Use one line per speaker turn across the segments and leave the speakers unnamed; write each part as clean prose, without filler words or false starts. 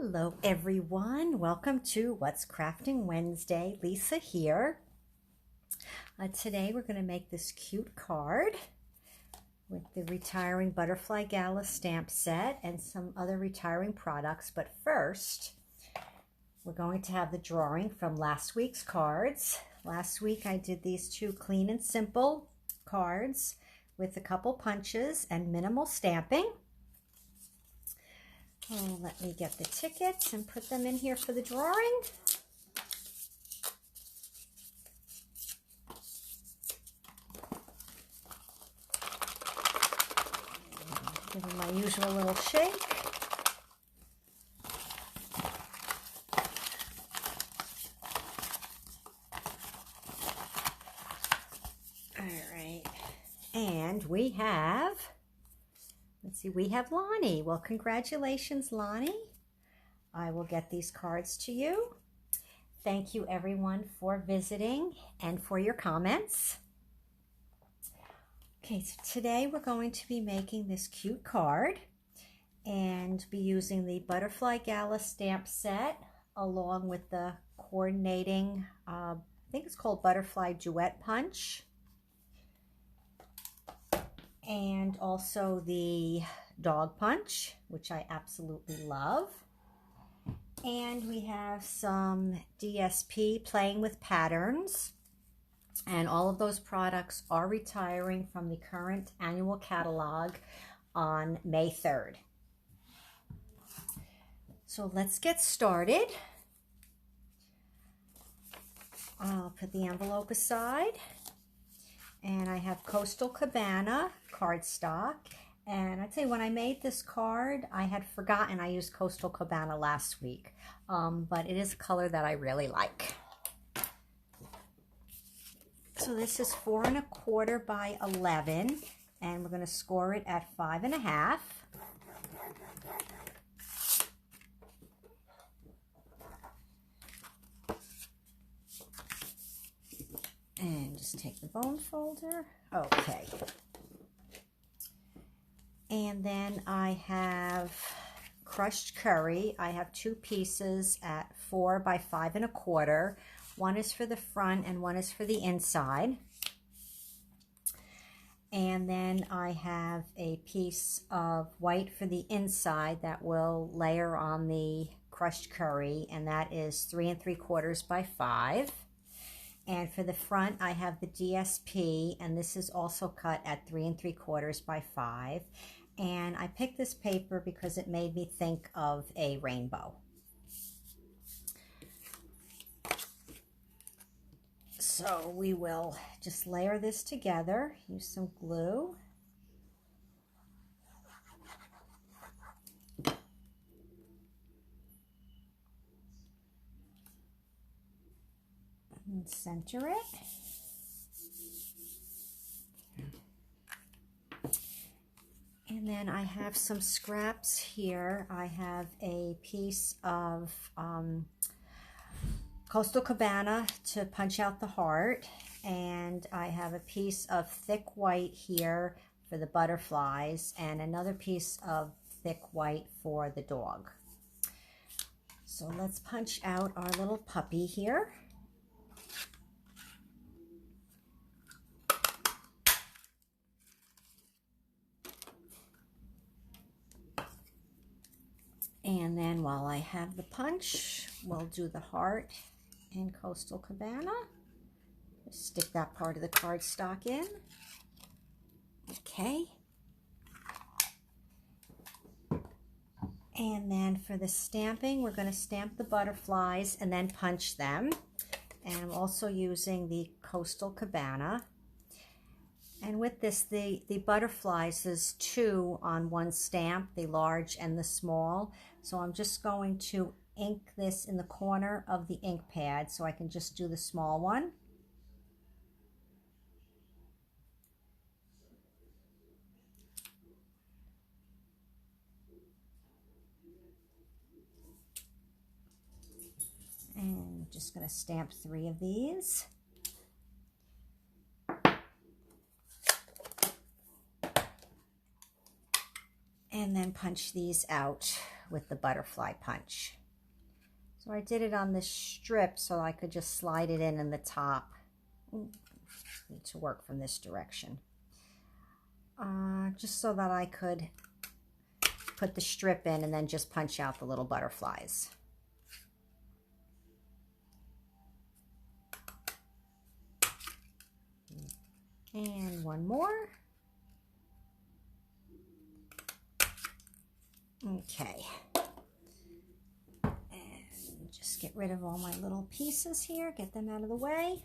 Hello everyone, welcome to What's Crafting Wednesday. Lisa here. Today we're going to make this cute card with the Retiring Butterfly Gala stamp set and some other retiring products. But first, we're going to have the drawing from last week's cards. Last week I did these two clean and simple cards with a couple punches and minimal stamping. Oh, let me get the tickets and put them in here for the drawing. Give them my usual little shake. All right. And we have... let's see, we have Lonnie. Well, congratulations, Lonnie. I will get these cards to you. Thank you, everyone, for visiting and for your comments. Okay, so today we're going to be making this cute card and be using the Butterfly Gala stamp set along with the coordinating, I think it's called Butterfly Duet punch. And also the dog punch, which I absolutely love. And we have some DSP playing with patterns. And all of those products are retiring from the current annual catalog on May 3rd. So let's get started. I'll put the envelope aside. And I have Coastal Cabana cardstock. And I'd say when I made this card, I had forgotten I used Coastal Cabana last week. But it is a color that I really like. So this is 4 1/4 by 11. And we're going to score it at 5 1/2. And just take the bone folder. Okay. And then I have crushed curry. I have 2 pieces at 4 by 5 1/4. One is for the front and one is for the inside. And then I have a piece of white for the inside that will layer on the crushed curry, and that is 3 3/4 by 5. And for the front, I have the DSP, and this is also cut at 3 3/4 by 5. And I picked this paper because it made me think of a rainbow. So we will just layer this together, use some glue. And center it. And then I have some scraps here. I have a piece of Coastal Cabana to punch out the heart. And I have a piece of thick white here for the butterflies and another piece of thick white for the dog. So let's punch out our little puppy here. And then while I have the punch, we'll do the heart in Coastal Cabana. Just stick that part of the cardstock in. Okay. And then for the stamping, we're going to stamp the butterflies and then punch them. And I'm also using the Coastal Cabana. And with this, the butterflies is 2 on one stamp, the large and the small. So I'm just going to ink this in the corner of the ink pad so I can just do the small one. And I'm just going to stamp 3 of these. And and then punch these out with the butterfly punch. So I did it on this strip so I could just slide it in the top. Need to work from this direction. Just so that I could put the strip in and then just punch out the little butterflies. And one more. Okay. And just get rid of all my little pieces here, get them out of the way.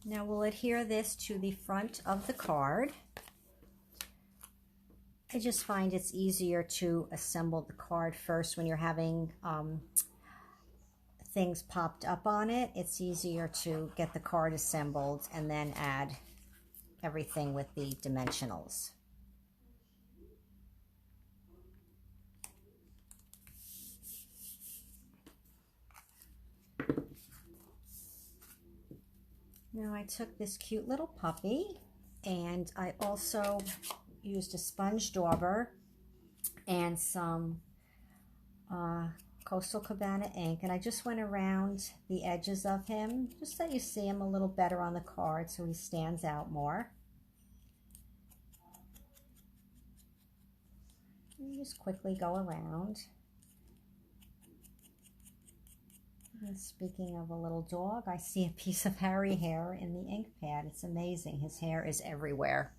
Now we'll adhere this to the front of the card. I just find it's easier to assemble the card first when you're having things popped up on it. It's easier to get the card assembled and then add everything with the dimensionals. Now I took this cute little puppy and I also used a sponge dauber and some Coastal Cabana ink, and I just went around the edges of him just so you see him a little better on the card so he stands out more. And just quickly go around. And speaking of a little dog, I see a piece of Harry hair in the ink pad. It's amazing. His hair is everywhere.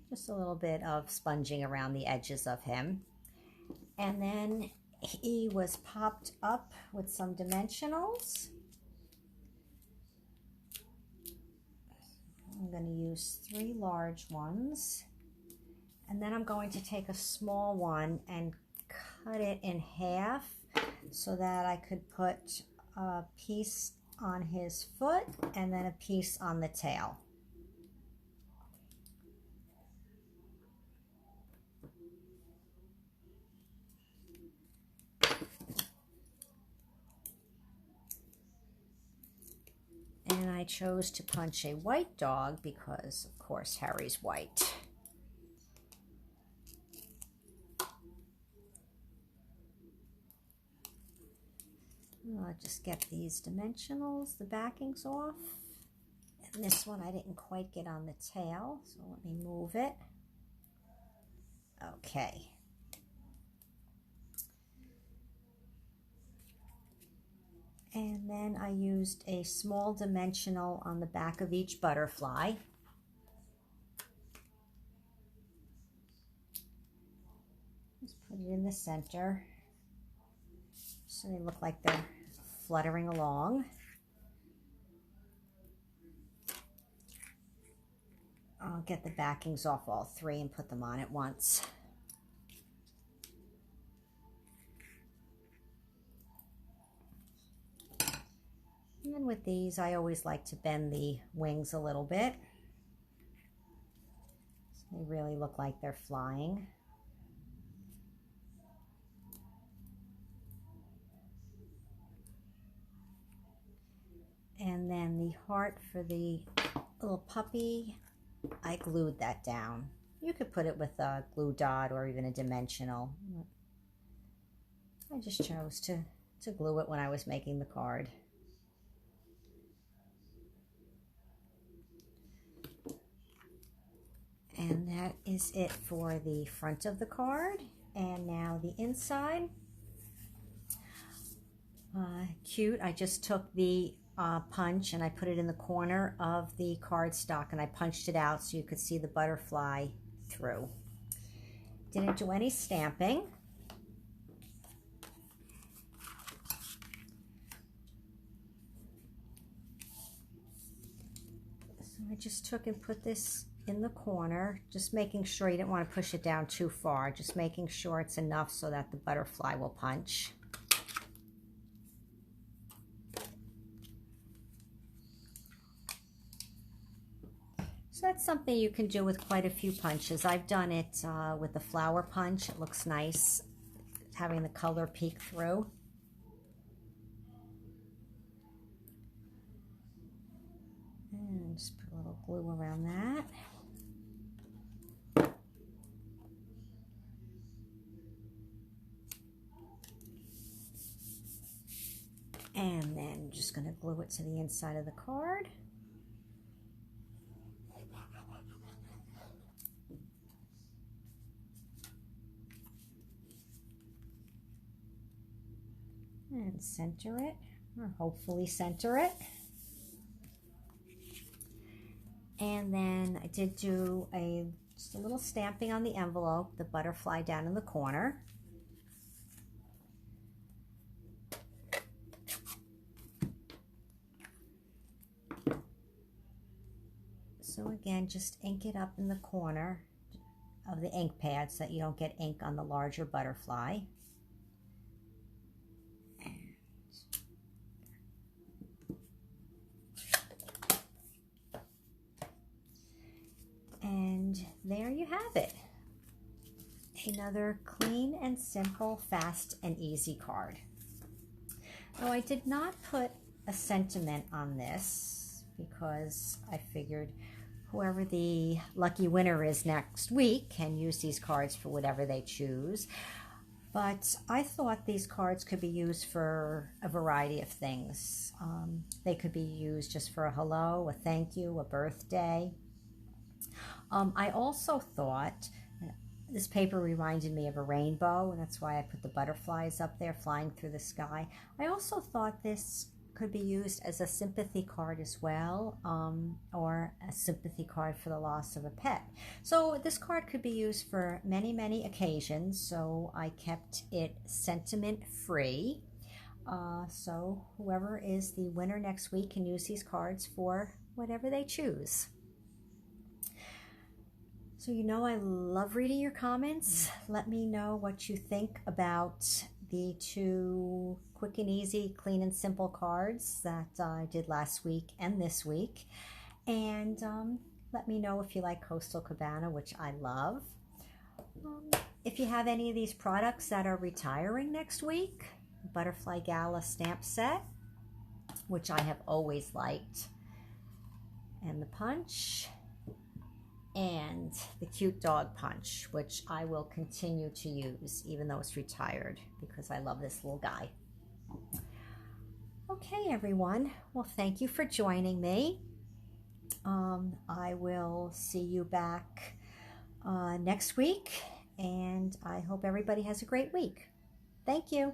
Just a little bit of sponging around the edges of him. And then he was popped up with some dimensionals. I'm going to use 3 large ones. And then I'm going to take a small one and cut it in half so that I could put a piece on his foot and then a piece on the tail. And I chose to punch a white dog because, of course, Harry's white. I'll just get these dimensionals, the backings off. And this one I didn't quite get on the tail, so let me move it. Okay. And then I used a small dimensional on the back of each butterfly. Just put it in the center so they look like they're fluttering along. I'll get the backings off all 3 and put them on at once. And then with these, I always like to bend the wings a little bit. So they really look like they're flying. And then the heart for the little puppy, I glued that down. You could put it with a glue dot or even a dimensional. I just chose to glue it when I was making the card. And that is it for the front of the card. And now the inside. Cute. I just took the punch and I put it in the corner of the cardstock and I punched it out so you could see the butterfly through. Didn't do any stamping. So I just took and put this in the corner, just making sure you didn't want to push it down too far, just making sure it's enough so that the butterfly will punch. So that's something you can do with quite a few punches. I've done it with the flower punch. It looks nice, having the color peek through. And just put a little glue around that. And then just going to glue it to the inside of the card. And center it, or hopefully center it. And then I did do just a little stamping on the envelope, the butterfly down in the corner. So again, just ink it up in the corner of the ink pad so that you don't get ink on the larger butterfly. And there you have it. Another clean and simple, fast and easy card. Now I did not put a sentiment on this because I figured whoever the lucky winner is next week can use these cards for whatever they choose. But I thought these cards could be used for a variety of things. They could be used just for a hello, a thank you, a birthday. I also thought this paper reminded me of a rainbow, and that's why I put the butterflies up there flying through the sky. I also thought this could be used as a sympathy card as well, or a sympathy card for the loss of a pet. So this card could be used for many, many occasions, so I kept it sentiment free. So whoever is the winner next week can use these cards for whatever they choose. So you know I love reading your comments. Let me know what you think about the two quick and easy, clean and simple cards that I did last week and this week. And let me know if you like Coastal Cabana, which I love. If you have any of these products that are retiring next week, Butterfly Gala stamp set, which I have always liked, and the punch, and the cute dog punch, which I will continue to use even though it's retired because I love this little guy. Okay, everyone. Well, thank you for joining me. I will see you back next week, and I hope everybody has a great week. Thank you.